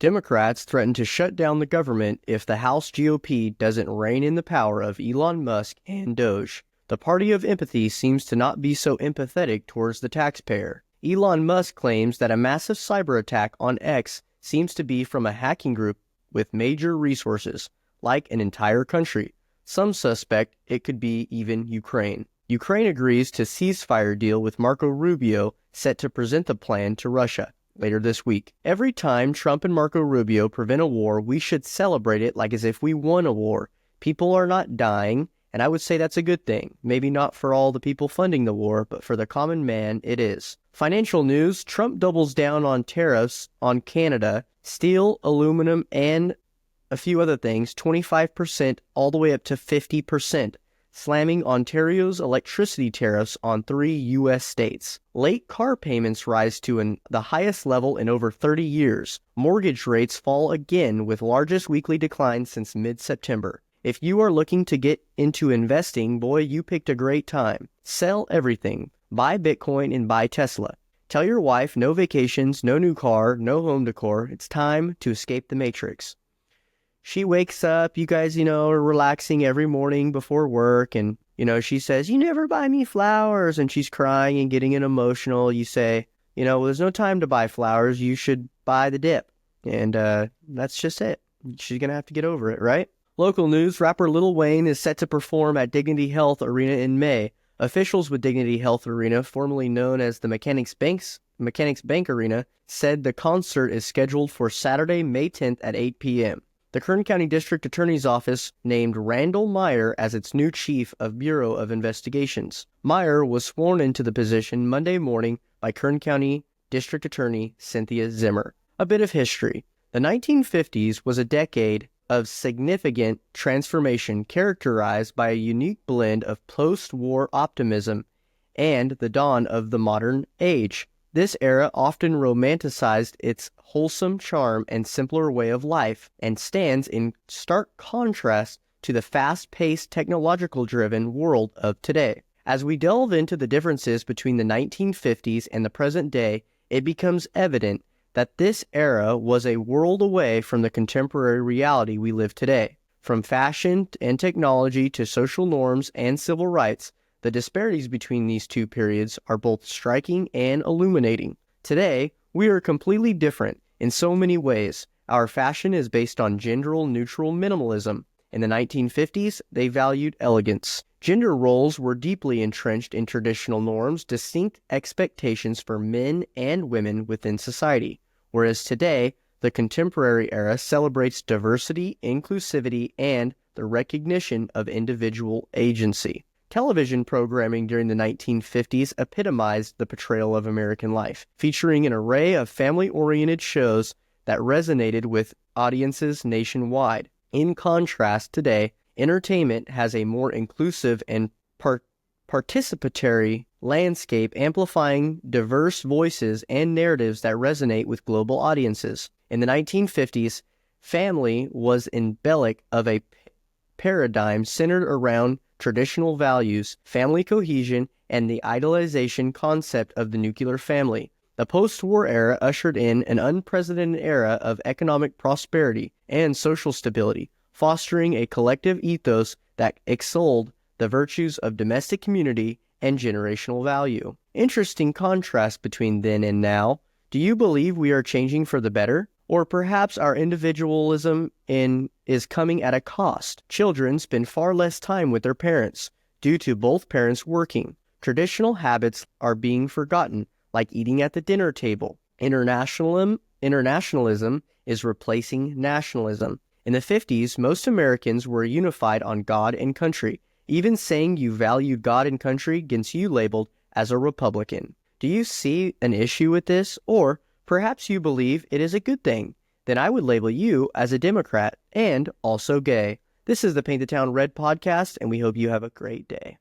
Democrats threaten to shut down the government if the House GOP doesn't rein in the power of Elon Musk and Doge. The party of empathy seems to not be so empathetic towards the taxpayer. Elon Musk claims that a massive cyber attack on X seems to be from a hacking group with major resources, like an entire country. Some suspect it could be even Ukraine. Ukraine agrees to ceasefire deal with Marco Rubio, set to present the plan to Russia later this week. Every time Trump and Marco Rubio prevent a war, we should celebrate it like as if we won a war. People are not dying, and I would say that's a good thing. Maybe not for all the people funding the war, but for the common man, it is. Financial news, Trump doubles down on tariffs on Canada, steel, aluminum, and a few other things, 25% all the way up to 50%. Slamming Ontario's electricity tariffs on 3 U.S. states. Late car payments rise to the highest level in over 30 years. Mortgage rates fall again with largest weekly decline since mid-September. If you are looking to get into investing, boy, you picked a great time. Sell everything. Buy Bitcoin and buy Tesla. Tell your wife no vacations, no new car, no home decor. It's time to escape the matrix. She wakes up, you guys, are relaxing every morning before work, and, she says, you never buy me flowers, and she's crying and getting emotional. You say, well, there's no time to buy flowers, you should buy the dip. And that's just it. She's going to have to get over it, right? Local news, rapper Lil Wayne is set to perform at Dignity Health Arena in May. Officials with Dignity Health Arena, formerly known as the Mechanics Bank Arena, said the concert is scheduled for Saturday, May 10th at 8 p.m. The Kern County District Attorney's Office named Randall Meyer as its new Chief of Bureau of Investigations. Meyer was sworn into the position Monday morning by Kern County District Attorney Cynthia Zimmer. A bit of history. The 1950s was a decade of significant transformation characterized by a unique blend of post-war optimism and the dawn of the modern age. This era often romanticized its wholesome charm and simpler way of life, and stands in stark contrast to the fast-paced, technological-driven world of today. As we delve into the differences between the 1950s and the present day, it becomes evident that this era was a world away from the contemporary reality we live today. From fashion and technology to social norms and civil rights, the disparities between these two periods are both striking and illuminating. Today, we are completely different in so many ways. Our fashion is based on gender-neutral minimalism. In the 1950s, they valued elegance. Gender roles were deeply entrenched in traditional norms, distinct expectations for men and women within society. Whereas today, the contemporary era celebrates diversity, inclusivity, and the recognition of individual agency. Television programming during the 1950s epitomized the portrayal of American life, featuring an array of family-oriented shows that resonated with audiences nationwide. In contrast, today, entertainment has a more inclusive and participatory landscape, amplifying diverse voices and narratives that resonate with global audiences. In the 1950s, family was embellic of a paradigm centered around traditional values, family cohesion, and the idealization concept of the nuclear family. The post-war era ushered in an unprecedented era of economic prosperity and social stability, fostering a collective ethos that extolled the virtues of domestic community and generational value. Interesting contrast between then and now. Do you believe we are changing for the better? Or perhaps our individualism is coming at a cost. Children spend far less time with their parents due to both parents working. Traditional habits are being forgotten, like eating at the dinner table. Internationalism is replacing nationalism. In the 50s, most Americans were unified on God and country. Even saying you value God and country gets you labeled as a Republican. Do you see an issue with this? Or perhaps you believe it is a good thing. Then I would label you as a Democrat and also gay. This is the Paint the Town Red podcast, and we hope you have a great day.